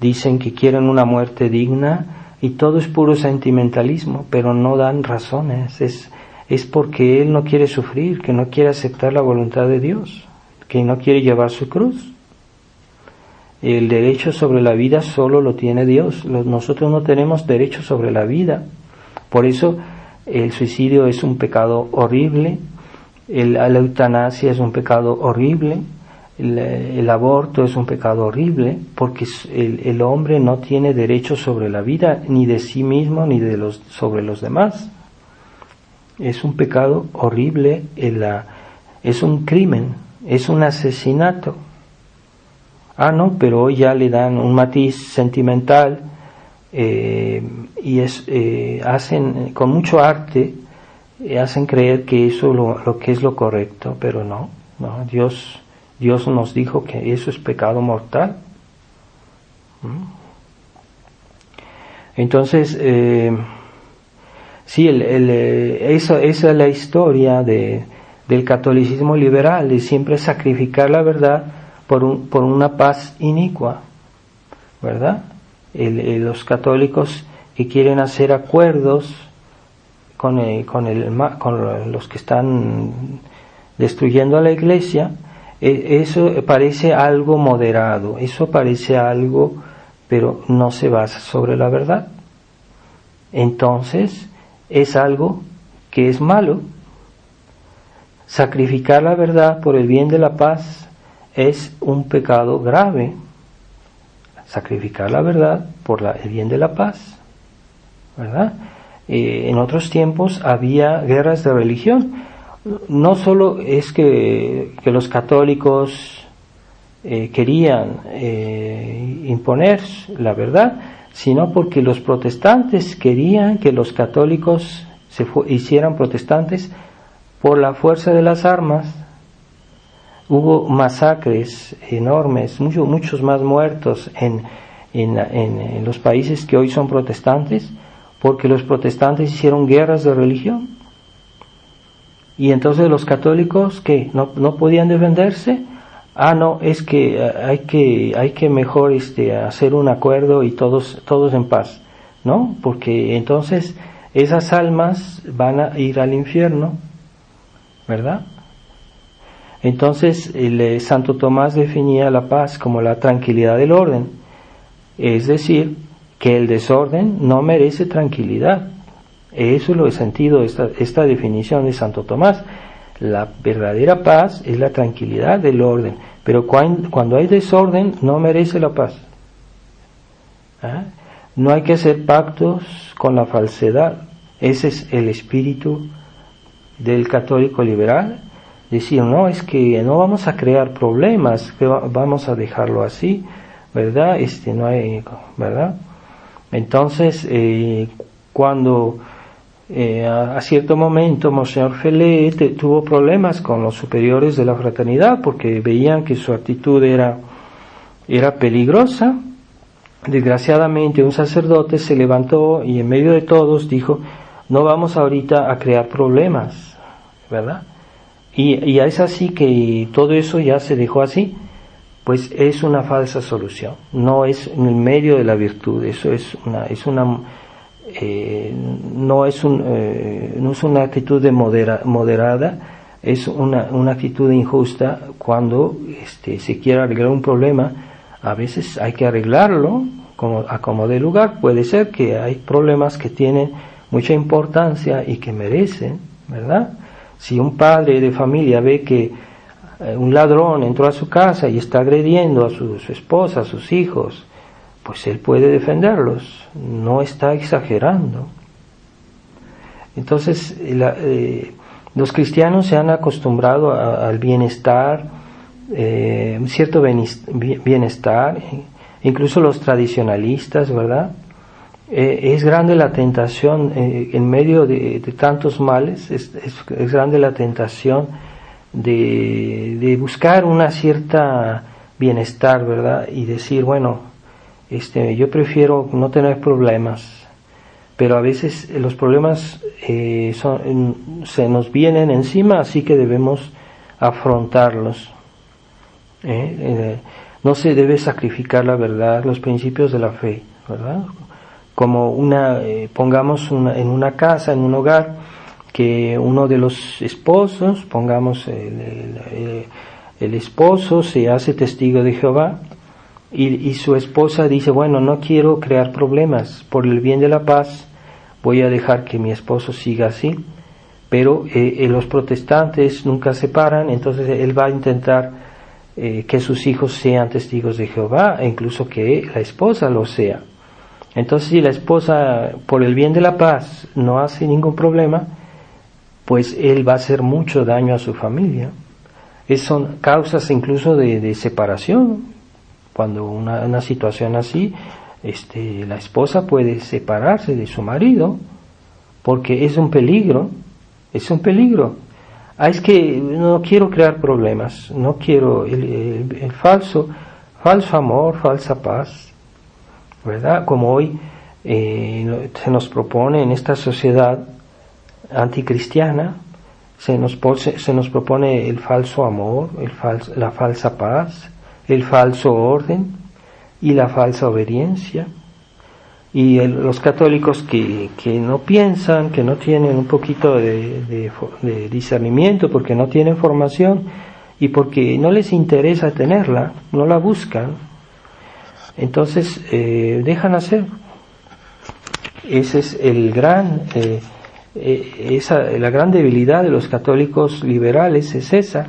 dicen que quieren una muerte digna, y todo es puro sentimentalismo, pero no dan razones. Es porque él no quiere sufrir, que no quiere aceptar la voluntad de Dios, que no quiere llevar su cruz. El derecho sobre la vida solo lo tiene Dios. Nosotros no tenemos derecho sobre la vida. Por eso el suicidio es un pecado horrible, la eutanasia es un pecado horrible, el aborto es un pecado horrible, porque el hombre no tiene derecho sobre la vida, ni de sí mismo, ni sobre los demás. Es un pecado horrible, es un crimen, es un asesinato. No, pero hoy ya le dan un matiz sentimental, y hacen con mucho arte, hacen creer que eso lo que es lo correcto, pero no, Dios nos dijo que eso es pecado mortal. Entonces, sí, esa es la historia del catolicismo liberal, de siempre sacrificar la verdad por una paz inicua, ¿verdad? Los católicos que quieren hacer acuerdos con los que están destruyendo a la Iglesia, eso parece algo moderado, eso parece algo, pero no se basa sobre la verdad. Entonces es algo que es malo, sacrificar la verdad por el bien de la paz es un pecado grave. Sacrificar la verdad por el bien de la paz, ¿verdad? En otros tiempos había guerras de religión. No solo es que los católicos querían imponer la verdad, sino porque los protestantes querían que los católicos hicieran protestantes por la fuerza de las armas. Hubo masacres enormes, muchos más muertos en los países que hoy son protestantes, porque los protestantes hicieron guerras de religión. Y entonces los católicos, ¿qué? ¿No podían defenderse? No, es que hay que mejor hacer un acuerdo y todos en paz, ¿no? Porque entonces esas almas van a ir al infierno, ¿verdad? Entonces Santo Tomás definía la paz como la tranquilidad del orden, es decir, que el desorden no merece tranquilidad. Eso es lo que he sentido esta definición de Santo Tomás. La verdadera paz es la tranquilidad del orden, pero cuando hay desorden no merece la paz. No hay que hacer pactos con la falsedad. Ese es el espíritu del católico liberal. Decir, no, es que no vamos a crear problemas, que vamos a dejarlo así, ¿verdad? No hay, ¿verdad? Entonces, cuando a cierto momento Monseñor Felé tuvo problemas con los superiores de la fraternidad porque veían que su actitud era peligrosa, desgraciadamente un sacerdote se levantó y en medio de todos dijo, no vamos ahorita a crear problemas, ¿verdad? Y es así que todo eso ya se dejó así, pues es una falsa solución, no es en el medio de la virtud, eso no es una actitud moderada, es una actitud injusta. Cuando se quiere arreglar un problema, a veces hay que arreglarlo como de lugar. Puede ser que hay problemas que tienen mucha importancia y que merecen, ¿verdad? Si un padre de familia ve que un ladrón entró a su casa y está agrediendo a su esposa, a sus hijos, pues él puede defenderlos, no está exagerando. Entonces, los cristianos se han acostumbrado al bienestar, un cierto bienestar, incluso los tradicionalistas, ¿verdad? Es grande la tentación, en medio de tantos males, es grande la tentación de buscar una cierta bienestar, ¿verdad? Y decir, bueno, yo prefiero no tener problemas, pero a veces los problemas se nos vienen encima, así que debemos afrontarlos. No se debe sacrificar la verdad, los principios de la fe, ¿verdad? Como pongamos en una casa, en un hogar, que uno de los esposos, pongamos el esposo se hace testigo de Jehová, y su esposa dice, bueno, no quiero crear problemas, por el bien de la paz voy a dejar que mi esposo siga así, pero los protestantes nunca se paran, entonces él va a intentar que sus hijos sean testigos de Jehová, e incluso que la esposa lo sea. Entonces, si la esposa, por el bien de la paz, no hace ningún problema, pues él va a hacer mucho daño a su familia. Son causas incluso de separación. Cuando una situación así, la esposa puede separarse de su marido, porque es un peligro. Es que no quiero crear problemas, no quiero el falso amor, falsa paz, ¿verdad? Como hoy se nos propone en esta sociedad anticristiana, se nos propone el falso amor, la falsa paz, el falso orden y la falsa obediencia. Y los católicos que no piensan, que no tienen un poquito de discernimiento, porque no tienen formación y porque no les interesa tenerla, no la buscan, entonces dejan hacer. Ese es el gran la gran debilidad de los católicos liberales es esa,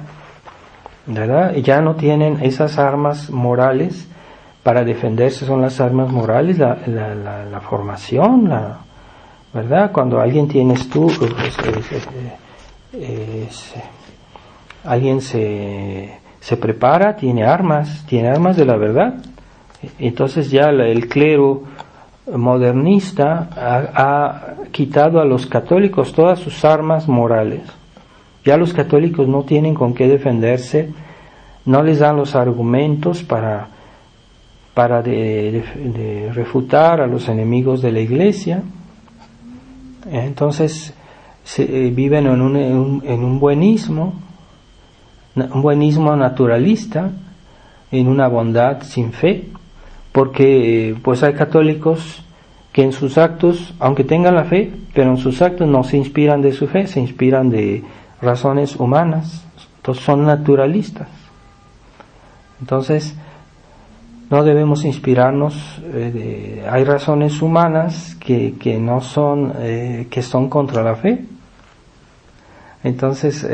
¿verdad? Ya no tienen esas armas morales para defenderse, son las armas morales, la formación, ¿verdad? Cuando alguien tiene alguien se prepara, tiene armas de la verdad. Entonces ya el clero modernista ha quitado a los católicos todas sus armas morales. Ya los católicos no tienen con qué defenderse, no les dan los argumentos para refutar a los enemigos de la Iglesia. Entonces viven en un buenismo naturalista, en una bondad sin fe, porque pues hay católicos que en sus actos, aunque tengan la fe, pero en sus actos no se inspiran de su fe, se inspiran de razones humanas, entonces son naturalistas. Entonces no debemos inspirarnos, hay razones humanas que no son, que son contra la fe. Entonces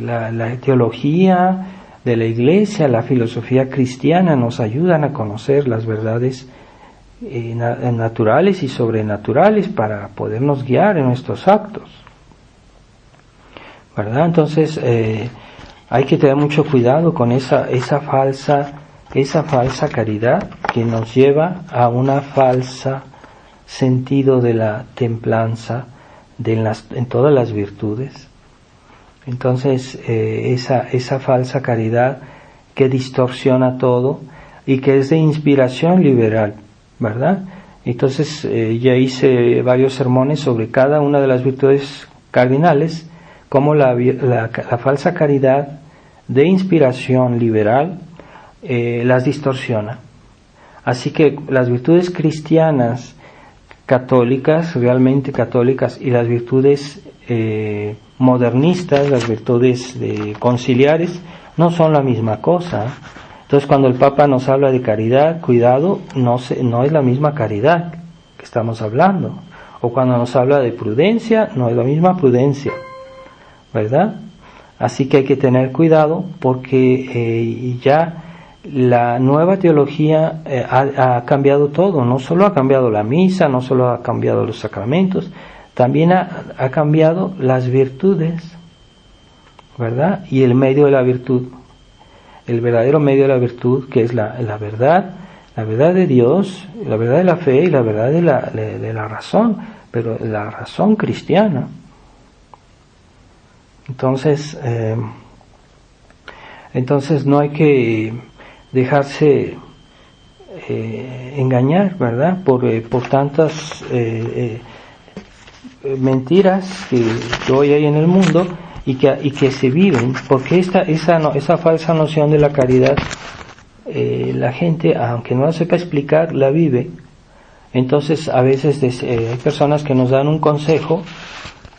la teología de la Iglesia, la filosofía cristiana nos ayudan a conocer las verdades naturales y sobrenaturales para podernos guiar en nuestros actos, ¿verdad? Entonces hay que tener mucho cuidado con esa falsa caridad que nos lleva a una falsa sentido de la templanza en todas las virtudes. Entonces esa falsa caridad que distorsiona todo y que es de inspiración liberal, ¿verdad? Entonces ya hice varios sermones sobre cada una de las virtudes cardinales, como la falsa caridad de inspiración liberal las distorsiona. Así que las virtudes cristianas católicas, realmente católicas, y las virtudes modernistas, las virtudes conciliares, no son la misma cosa. Entonces cuando el Papa nos habla de caridad, cuidado, no es la misma caridad que estamos hablando. O cuando nos habla de prudencia, no es la misma prudencia, ¿verdad? Así que hay que tener cuidado porque ya la nueva teología ha cambiado todo. No solo ha cambiado la misa, no solo ha cambiado los sacramentos, también ha cambiado las virtudes, ¿verdad? Y el medio de la virtud, el verdadero medio de la virtud, que es la verdad de Dios, la verdad de la fe y la verdad de la razón, pero la razón cristiana. Entonces no hay que dejarse engañar, ¿verdad? Por tantas mentiras que hoy hay en el mundo y que se viven, porque esa falsa noción de la caridad, la gente, aunque no la sepa explicar, la vive. Entonces a veces hay personas que nos dan un consejo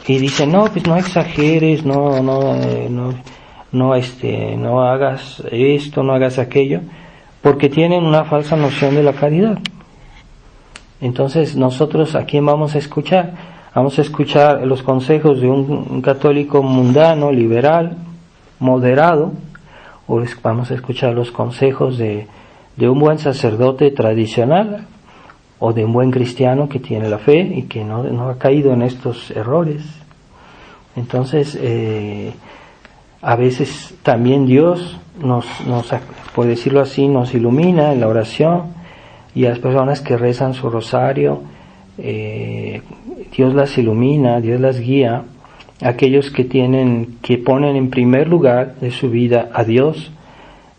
y dicen, no, pues no exageres, no hagas esto, no hagas aquello, porque tienen una falsa noción de la caridad. Entonces nosotros, ¿a quién vamos a escuchar? Vamos a escuchar los consejos de un católico mundano, liberal, moderado, o vamos a escuchar los consejos de un buen sacerdote tradicional, o de un buen cristiano que tiene la fe y que no ha caído en estos errores. Entonces a veces también Dios nos, por decirlo así, nos ilumina en la oración, y a las personas que rezan su rosario, Dios las ilumina, Dios las guía. Aquellos que ponen en primer lugar de su vida a Dios,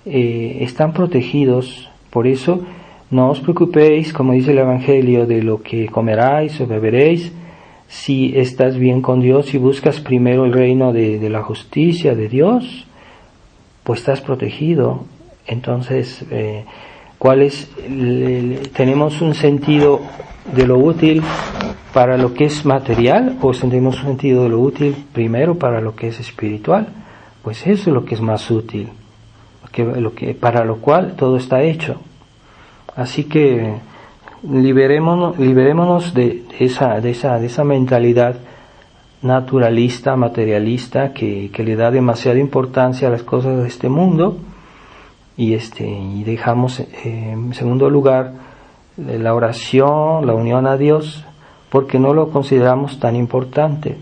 están protegidos. Por eso no os preocupéis, como dice el Evangelio, de lo que comeráis o beberéis. Si estás bien con Dios y buscas primero el reino de la justicia de Dios, pues estás protegido. Entonces, tenemos un sentido de lo útil para lo que es material, o tenemos un sentido de lo útil primero para lo que es espiritual. Pues eso es lo que es más útil, para lo cual todo está hecho. Así que liberémonos de esa mentalidad naturalista, materialista, que le da demasiada importancia a las cosas de este mundo, y dejamos en segundo lugar la oración, la unión a Dios, porque no lo consideramos tan importante.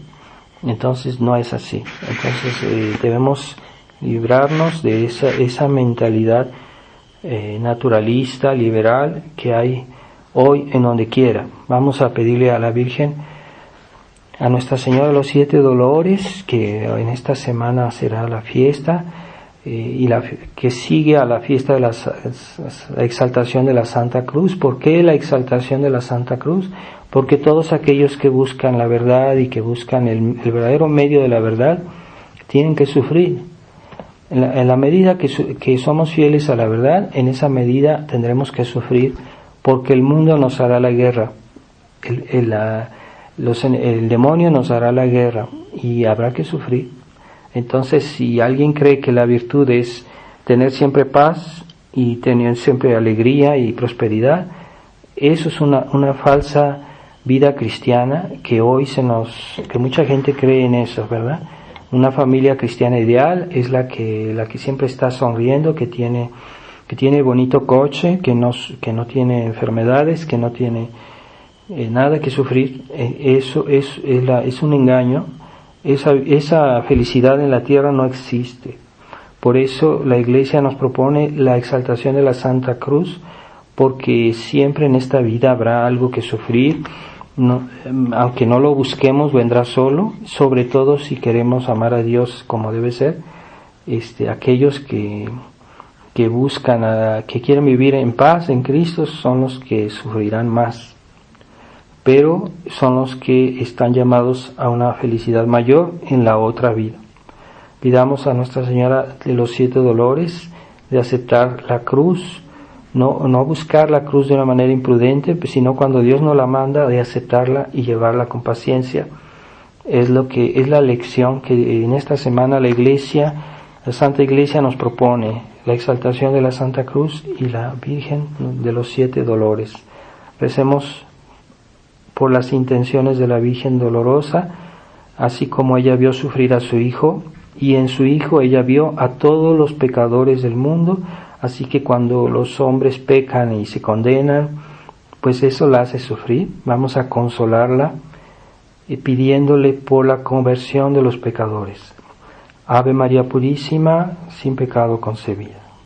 Entonces no es así. Entonces debemos librarnos de esa mentalidad naturalista, liberal, que hay hoy en donde quiera. Vamos a pedirle a la Virgen, a Nuestra Señora de los 7 Dolores, que en esta semana será la fiesta, y que sigue a la fiesta de la exaltación de la Santa Cruz. ¿Por qué la exaltación de la Santa Cruz? Porque todos aquellos que buscan la verdad y que buscan el verdadero medio de la verdad tienen que sufrir. En la medida que somos fieles a la verdad, en esa medida tendremos que sufrir, porque el mundo nos hará la guerra, el demonio nos hará la guerra y habrá que sufrir. Entonces, si alguien cree que la virtud es tener siempre paz y tener siempre alegría y prosperidad, eso es una falsa vida cristiana que hoy que mucha gente cree en eso, ¿verdad? Una familia cristiana ideal es la que siempre está sonriendo, que tiene bonito coche, que no tiene enfermedades, que no tiene nada que sufrir. Eso es un engaño. Esa felicidad en la tierra no existe. Por eso la Iglesia nos propone la exaltación de la Santa Cruz, porque siempre en esta vida habrá algo que sufrir. Aunque no lo busquemos, vendrá solo, sobre todo si queremos amar a Dios como debe ser. Aquellos que buscan, que quieren vivir en paz en Cristo, son los que sufrirán más, pero son los que están llamados a una felicidad mayor en la otra vida. Pidamos a Nuestra Señora de los 7 Dolores de aceptar la cruz, no buscar la cruz de una manera imprudente, sino cuando Dios nos la manda, de aceptarla y llevarla con paciencia. Es la lección que en esta semana la Santa Iglesia nos propone, la exaltación de la Santa Cruz y la Virgen de los 7 Dolores. Recemos por las intenciones de la Virgen Dolorosa, así como ella vio sufrir a su Hijo, y en su Hijo ella vio a todos los pecadores del mundo. Así que cuando los hombres pecan y se condenan, pues eso la hace sufrir. Vamos a consolarla pidiéndole por la conversión de los pecadores. Ave María Purísima, sin pecado concebida.